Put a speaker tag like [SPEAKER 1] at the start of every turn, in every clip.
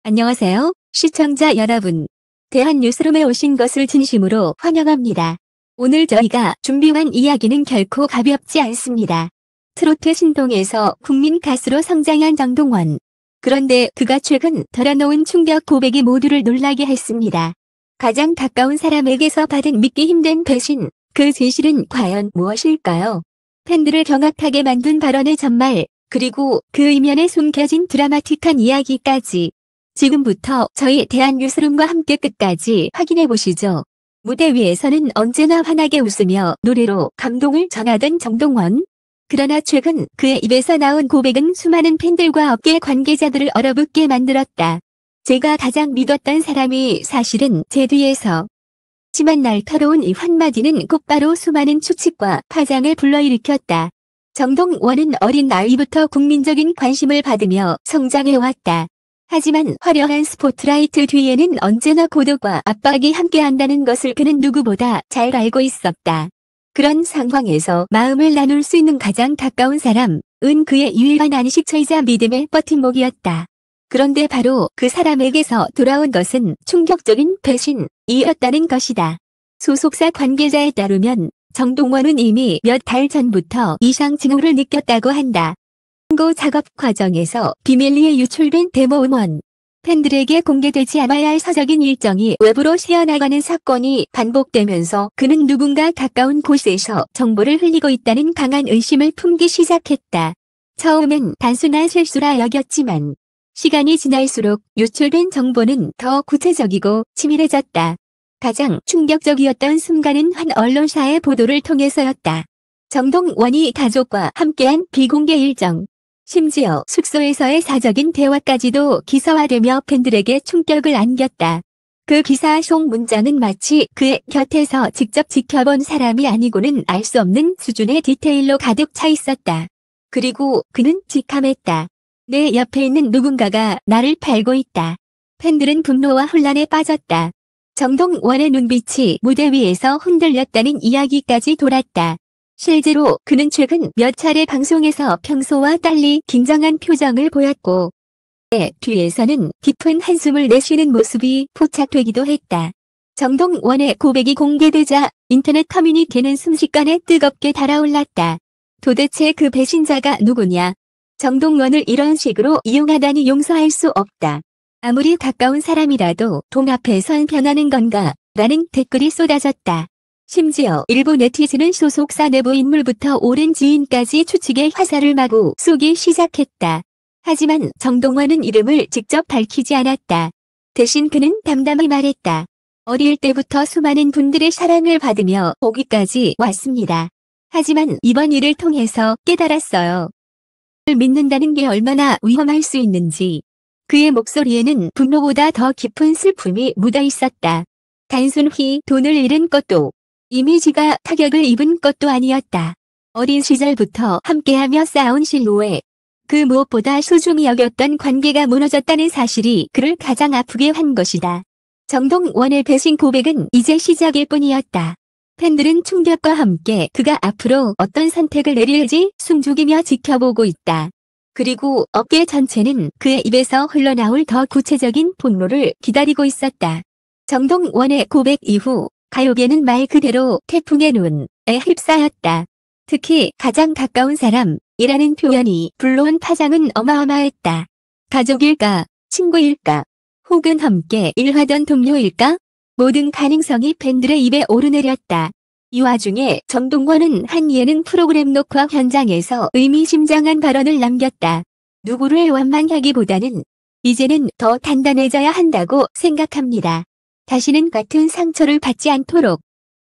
[SPEAKER 1] 안녕하세요, 시청자 여러분. 대한뉴스룸에 오신 것을 진심으로 환영합니다. 오늘 저희가 준비한 이야기는 결코 가볍지 않습니다. 트로트 신동에서 국민 가수로 성장한 정동원. 그런데 그가 최근 털어놓은 충격 고백이 모두를 놀라게 했습니다. 가장 가까운 사람에게서 받은 믿기 힘든 배신, 그 진실은 과연 무엇일까요? 팬들을 경악하게 만든 발언의 전말, 그리고 그 이면에 숨겨진 드라마틱한 이야기까지. 지금부터 저희 대한뉴스룸과 함께 끝까지 확인해 보시죠. 무대 위에서는 언제나 환하게 웃으며 노래로 감동을 전하던 정동원. 그러나 최근 그의 입에서 나온 고백은 수많은 팬들과 업계 관계자들을 얼어붙게 만들었다. 제가 가장 믿었던 사람이 사실은 제 뒤에서. 하지만 날카로운 이 한마디는 곧바로 수많은 추측과 파장을 불러일으켰다. 정동원은 어린 나이부터 국민적인 관심을 받으며 성장해왔다. 하지만 화려한 스포트라이트 뒤에는 언제나 고독과 압박이 함께한다는 것을 그는 누구보다 잘 알고 있었다. 그런 상황에서 마음을 나눌 수 있는 가장 가까운 사람은 그의 유일한 안식처이자 믿음의 버팀목이었다. 그런데 바로 그 사람에게서 돌아온 것은 충격적인 배신이었다는 것이다. 소속사 관계자에 따르면 정동원은 이미 몇 달 전부터 이상 징후를 느꼈다고 한다. 선거 작업 과정에서 비밀리에 유출된 데모 음원. 팬들에게 공개되지 않아야 할 사적인 일정이 외부로 새어나가는 사건이 반복되면서 그는 누군가 가까운 곳에서 정보를 흘리고 있다는 강한 의심을 품기 시작했다. 처음엔 단순한 실수라 여겼지만 시간이 지날수록 유출된 정보는 더 구체적이고 치밀해졌다. 가장 충격적이었던 순간은 한 언론사의 보도를 통해서였다. 정동원이 가족과 함께한 비공개 일정. 심지어 숙소에서의 사적인 대화까지도 기사화되며 팬들에게 충격을 안겼다. 그 기사 속 문장은 마치 그의 곁에서 직접 지켜본 사람이 아니고는 알 수 없는 수준의 디테일로 가득 차 있었다. 그리고 그는 직함했다. 내 옆에 있는 누군가가 나를 팔고 있다. 팬들은 분노와 혼란에 빠졌다. 정동원의 눈빛이 무대 위에서 흔들렸다는 이야기까지 돌았다. 실제로 그는 최근 몇 차례 방송에서 평소와 달리 긴장한 표정을 보였고 뒤에서는 깊은 한숨을 내쉬는 모습이 포착되기도 했다. 정동원의 고백이 공개되자 인터넷 커뮤니티는 순식간에 뜨겁게 달아올랐다. 도대체 그 배신자가 누구냐? 정동원을 이런 식으로 이용하다니 용서할 수 없다. 아무리 가까운 사람이라도 돈 앞에 선 변하는 건가? 라는 댓글이 쏟아졌다. 심지어 일부 네티즌은 소속사 내부 인물부터 오랜 지인까지 추측의 화살을 마구 쏘기 시작했다. 하지만 정동원은 이름을 직접 밝히지 않았다. 대신 그는 담담히 말했다. 어릴 때부터 수많은 분들의 사랑을 받으며 오기까지 왔습니다. 하지만 이번 일을 통해서 깨달았어요. 믿는다는 게 얼마나 위험할 수 있는지. 그의 목소리에는 분노보다 더 깊은 슬픔이 묻어 있었다. 단순히 돈을 잃은 것도 이미지가 타격을 입은 것도 아니었다. 어린 시절부터 함께하며 쌓아온 신뢰. 그 무엇보다 소중히 여겼던 관계가 무너졌다는 사실이 그를 가장 아프게 한 것이다. 정동원의 배신 고백은 이제 시작일 뿐이었다. 팬들은 충격과 함께 그가 앞으로 어떤 선택을 내릴지 숨죽이며 지켜보고 있다. 그리고 업계 전체는 그의 입에서 흘러나올 더 구체적인 폭로를 기다리고 있었다. 정동원의 고백 이후 가요계는 말 그대로 태풍의 눈에 휩싸였다. 특히 가장 가까운 사람이라는 표현이 불러온 파장은 어마어마했다. 가족일까? 친구일까? 혹은 함께 일하던 동료일까? 모든 가능성이 팬들의 입에 오르내렸다. 이 와중에 정동원은 한 예능 프로그램 녹화 현장에서 의미심장한 발언을 남겼다. 누구를 원망하기보다는 이제는 더 단단해져야 한다고 생각합니다. 다시는 같은 상처를 받지 않도록.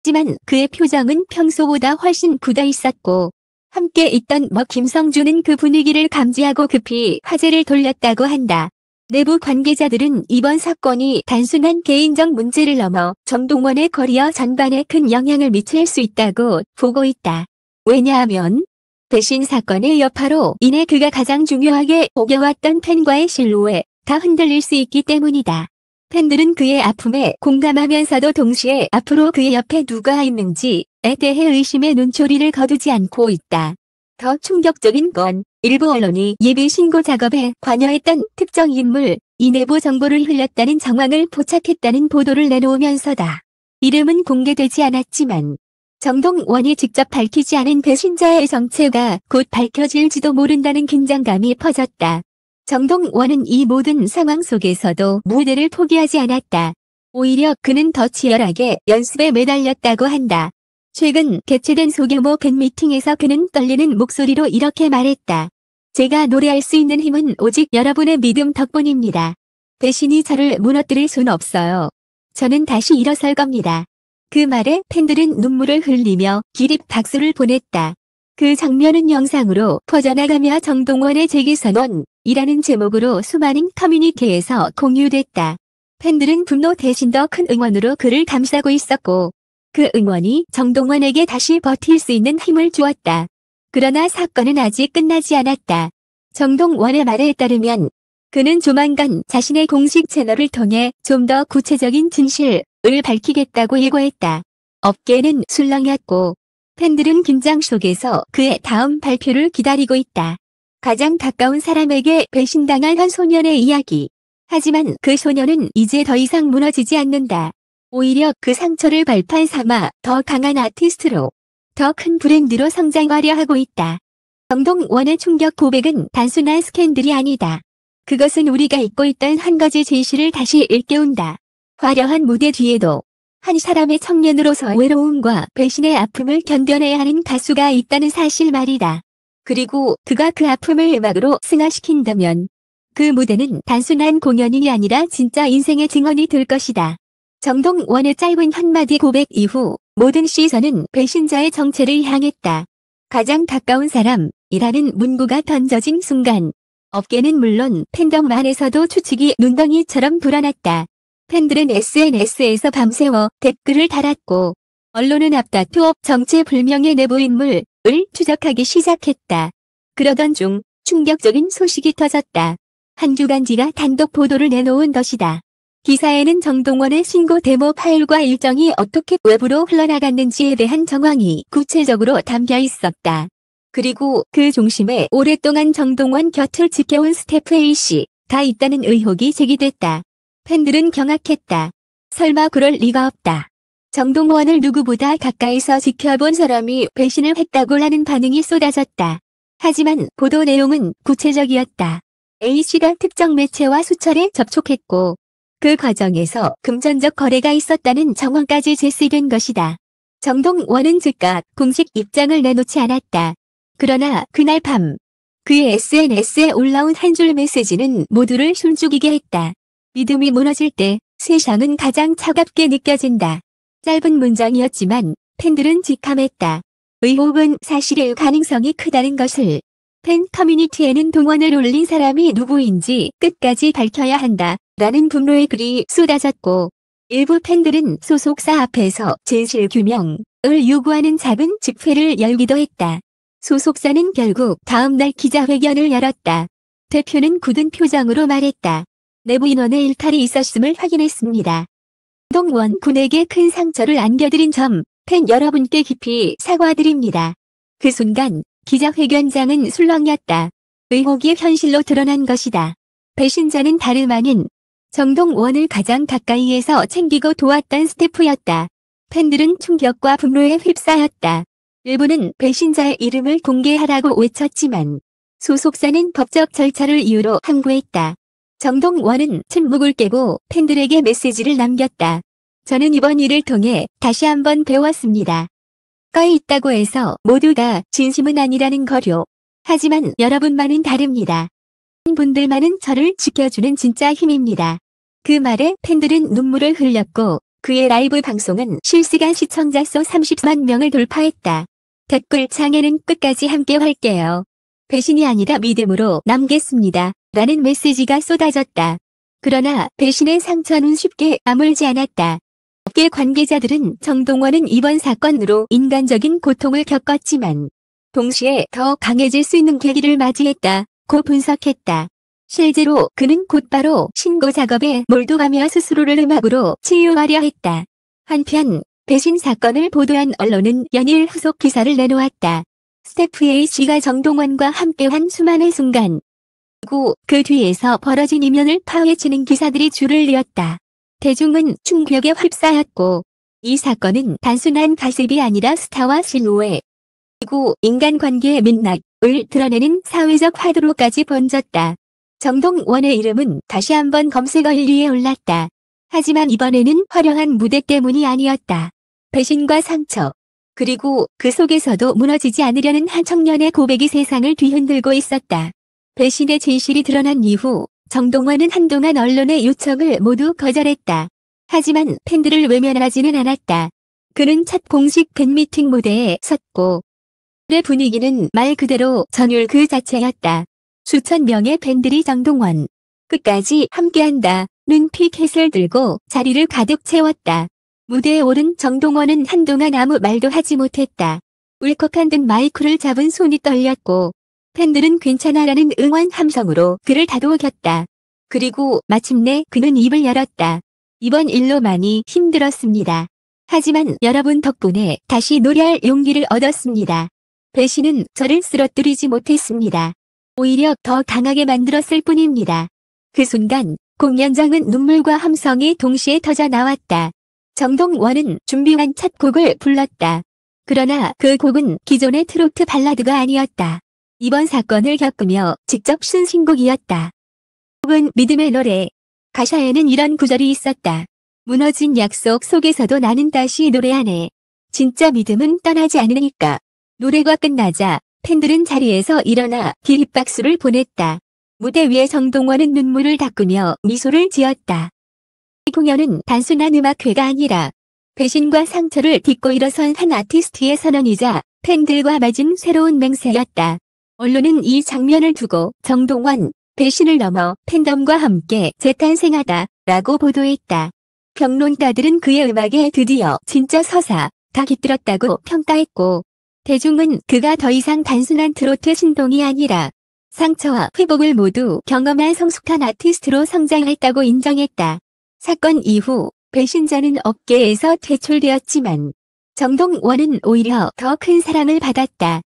[SPEAKER 1] 하지만 그의 표정은 평소보다 훨씬 굳어 있었고 함께 있던 김성주는 그 분위기를 감지하고 급히 화제를 돌렸다고 한다. 내부 관계자들은 이번 사건이 단순한 개인적 문제를 넘어 정동원의 커리어 전반에 큰 영향을 미칠 수 있다고 보고 있다. 왜냐하면 배신 사건의 여파로 인해 그가 가장 중요하게 보겨왔던 팬과의 신뢰가 흔들릴 수 있기 때문이다. 팬들은 그의 아픔에 공감하면서도 동시에 앞으로 그의 옆에 누가 있는지에 대해 의심의 눈초리를 거두지 않고 있다. 더 충격적인 건 일부 언론이 예비 신고 작업에 관여했던 특정 인물이 이 내부 정보를 흘렸다는 정황을 포착했다는 보도를 내놓으면서다. 이름은 공개되지 않았지만 정동원이 직접 밝히지 않은 배신자의 정체가 곧 밝혀질지도 모른다는 긴장감이 퍼졌다. 정동원은 이 모든 상황 속에서도 무대를 포기하지 않았다. 오히려 그는 더 치열하게 연습에 매달렸다고 한다. 최근 개최된 소규모 팬미팅에서 그는 떨리는 목소리로 이렇게 말했다. 제가 노래할 수 있는 힘은 오직 여러분의 믿음 덕분입니다. 배신이 저를 무너뜨릴 순 없어요. 저는 다시 일어설 겁니다. 그 말에 팬들은 눈물을 흘리며 기립 박수를 보냈다. 그 장면은 영상으로 퍼져나가며 정동원의 재기선언이라는 제목으로 수많은 커뮤니티에서 공유됐다. 팬들은 분노 대신 더 큰 응원으로 그를 감싸고 있었고 그 응원이 정동원에게 다시 버틸 수 있는 힘을 주었다. 그러나 사건은 아직 끝나지 않았다. 정동원의 말에 따르면 그는 조만간 자신의 공식 채널을 통해 좀 더 구체적인 진실을 밝히겠다고 예고했다. 업계는 술렁였고 팬들은 긴장 속에서 그의 다음 발표를 기다리고 있다. 가장 가까운 사람에게 배신당한 한 소년의 이야기. 하지만 그 소년은 이제 더 이상 무너지지 않는다. 오히려 그 상처를 발판 삼아 더 강한 아티스트로, 더 큰 브랜드로 성장하려 하고 있다. 정동원의 충격 고백은 단순한 스캔들이 아니다. 그것은 우리가 잊고 있던 한 가지 진실을 다시 일깨운다. 화려한 무대 뒤에도 한 사람의 청년으로서 외로움과 배신의 아픔을 견뎌내야 하는 가수가 있다는 사실 말이다. 그리고 그가 그 아픔을 음악으로 승화시킨다면 그 무대는 단순한 공연이 아니라 진짜 인생의 증언이 될 것이다. 정동원의 짧은 한마디 고백 이후 모든 시선은 배신자의 정체를 향했다. 가장 가까운 사람이라는 문구가 던져진 순간 업계는 물론 팬덤 안에서도 추측이 눈덩이처럼 불어났다. 팬들은 SNS에서 밤새워 댓글을 달았고 언론은 앞다투어 정체불명의 내부 인물을 추적하기 시작했다. 그러던 중 충격적인 소식이 터졌다. 한 주간지가 단독 보도를 내놓은 것이다. 기사에는 정동원의 신고 데모 파일과 일정이 어떻게 외부로 흘러나갔는지에 대한 정황이 구체적으로 담겨 있었다. 그리고 그 중심에 오랫동안 정동원 곁을 지켜온 스태프 A씨가 있다는 의혹이 제기됐다. 팬들은 경악했다. 설마 그럴 리가 없다. 정동원을 누구보다 가까이서 지켜본 사람이 배신을 했다고라는 반응이 쏟아졌다. 하지만 보도 내용은 구체적이었다. A씨가 특정 매체와 수차례 접촉했고 그 과정에서 금전적 거래가 있었다는 정황까지 제시된 것이다. 정동원은 즉각 공식 입장을 내놓지 않았다. 그러나 그날 밤 그의 SNS에 올라온 한 줄 메시지는 모두를 숨죽이게 했다. 믿음이 무너질 때 세상은 가장 차갑게 느껴진다. 짧은 문장이었지만 팬들은 직감했다. 의혹은 사실일 가능성이 크다는 것을. 팬 커뮤니티에는 동원을 올린 사람이 누구인지 끝까지 밝혀야 한다 라는 분노의 글이 쏟아졌고 일부 팬들은 소속사 앞에서 진실 규명을 요구하는 작은 집회를 열기도 했다. 소속사는 결국 다음날 기자회견을 열었다. 대표는 굳은 표정으로 말했다. 내부 인원의 일탈이 있었음을 확인했습니다. 정동원 군에게 큰 상처를 안겨드린 점 팬 여러분께 깊이 사과드립니다. 그 순간 기자회견장은 술렁였다. 의혹이 현실로 드러난 것이다. 배신자는 다름 아닌 정동원을 가장 가까이에서 챙기고 도왔던 스태프였다. 팬들은 충격과 분노에 휩싸였다. 일부는 배신자의 이름을 공개하라고 외쳤지만 소속사는 법적 절차를 이유로 항고했다. 정동원은 침묵을 깨고 팬들에게 메시지를 남겼다. 저는 이번 일을 통해 다시 한번 배웠습니다. 꺼에 있다고 해서 모두가 진심은 아니라는 거요. 하지만 여러분만은 다릅니다. 분들만은 저를 지켜주는 진짜 힘입니다. 그 말에 팬들은 눈물을 흘렸고 그의 라이브 방송은 실시간 시청자 수 30만 명을 돌파했다. 댓글창에는 끝까지 함께 할게요. 배신이 아니라 믿음으로 남겠습니다. 라는 메시지가 쏟아졌다. 그러나 배신의 상처는 쉽게 아물지 않았다. 업계 관계자들은 정동원은 이번 사건으로 인간적인 고통을 겪었지만 동시에 더 강해질 수 있는 계기를 맞이했다고 분석했다. 실제로 그는 곧바로 신고 작업에 몰두하며 스스로를 음악으로 치유하려 했다. 한편 배신 사건을 보도한 언론은 연일 후속 기사를 내놓았다. 스태프 A씨가 정동원과 함께한 수많은 순간 그리고 그 뒤에서 벌어진 이면을 파헤치는 기사들이 줄을 이었다. 대중은 충격에 휩싸였고 이 사건은 단순한 가십이 아니라 스타와 신우의 그리고 인간관계의 맥락을 드러내는 사회적 화두로까지 번졌다. 정동원의 이름은 다시 한번 검색어 1위에 올랐다. 하지만 이번에는 화려한 무대 때문이 아니었다. 배신과 상처, 그리고 그 속에서도 무너지지 않으려는 한 청년의 고백이 세상을 뒤흔들고 있었다. 배신의 진실이 드러난 이후 정동원은 한동안 언론의 요청을 모두 거절했다. 하지만 팬들을 외면하지는 않았다. 그는 첫 공식 팬미팅 무대에 섰고 의 분위기는 말 그대로 전율 그 자체였다. 수천 명의 팬들이 정동원 끝까지 함께한다는 피켓을 들고 자리를 가득 채웠다. 무대에 오른 정동원은 한동안 아무 말도 하지 못했다. 울컥한 듯 마이크를 잡은 손이 떨렸고 팬들은 괜찮아라는 응원 함성으로 그를 다독였다. 그리고 마침내 그는 입을 열었다. 이번 일로 많이 힘들었습니다. 하지만 여러분 덕분에 다시 노래할 용기를 얻었습니다. 배신은 저를 쓰러뜨리지 못했습니다. 오히려 더 강하게 만들었을 뿐입니다. 그 순간 공연장은 눈물과 함성이 동시에 터져 나왔다. 정동원은 준비한 첫 곡을 불렀다. 그러나 그 곡은 기존의 트로트 발라드가 아니었다. 이번 사건을 겪으며 직접 쓴 신곡이었다. 곡은 믿음의 노래. 가사에는 이런 구절이 있었다. 무너진 약속 속에서도 나는 다시 노래하네. 진짜 믿음은 떠나지 않으니까. 노래가 끝나자 팬들은 자리에서 일어나 기립박수를 보냈다. 무대 위에 정동원은 눈물을 닦으며 미소를 지었다. 이 공연은 단순한 음악회가 아니라 배신과 상처를 딛고 일어선 한 아티스트의 선언이자 팬들과 맺은 새로운 맹세였다. 언론은 이 장면을 두고 정동원, 배신을 넘어 팬덤과 함께 재탄생하다 라고 보도했다. 평론가들은 그의 음악에 드디어 진짜 서사가 깃들었다고 평가했고 대중은 그가 더 이상 단순한 트로트 신동이 아니라 상처와 회복을 모두 경험한 성숙한 아티스트로 성장했다고 인정했다. 사건 이후 배신자는 업계에서 퇴출되었지만 정동원은 오히려 더 큰 사랑을 받았다.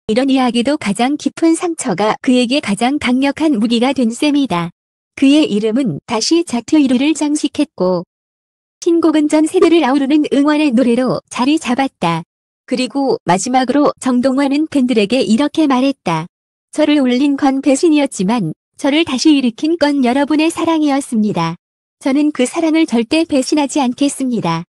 [SPEAKER 1] 이런 이야기도 가장 깊은 상처가 그에게 가장 강력한 무기가 된 셈이다. 그의 이름은 다시 차트 1위를 장식했고 신곡은 전 세대를 아우르는 응원의 노래로 자리 잡았다. 그리고 마지막으로 정동원은 팬들에게 이렇게 말했다. 저를 울린 건 배신이었지만 저를 다시 일으킨 건 여러분의 사랑이었습니다. 저는 그 사랑을 절대 배신하지 않겠습니다.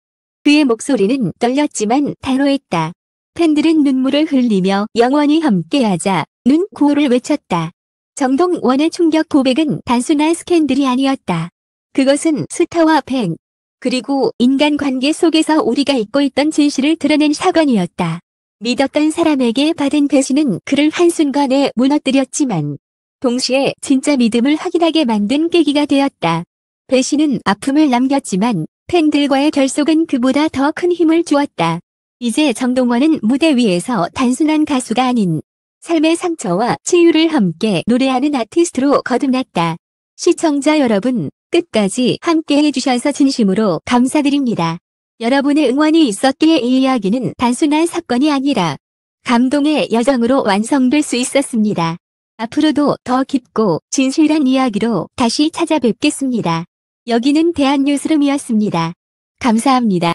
[SPEAKER 1] 그의 목소리는 떨렸지만 단호했다. 팬들은 눈물을 흘리며 영원히 함께하자 눈 구호를 외쳤다. 정동원의 충격 고백은 단순한 스캔들이 아니었다. 그것은 스타와 팬, 그리고 인간관계 속에서 우리가 잊고 있던 진실을 드러낸 사건이었다. 믿었던 사람에게 받은 배신은 그를 한순간에 무너뜨렸지만 동시에 진짜 믿음을 확인하게 만든 계기가 되었다. 배신은 아픔을 남겼지만 팬들과의 결속은 그보다 더 큰 힘을 주었다. 이제 정동원은 무대 위에서 단순한 가수가 아닌 삶의 상처와 치유를 함께 노래하는 아티스트로 거듭났다. 시청자 여러분, 끝까지 함께 해주셔서 진심으로 감사드립니다. 여러분의 응원이 있었기에 이 이야기는 단순한 사건이 아니라 감동의 여정으로 완성될 수 있었습니다. 앞으로도 더 깊고 진실한 이야기로 다시 찾아뵙겠습니다. 여기는 대한뉴스룸이었습니다. 감사합니다.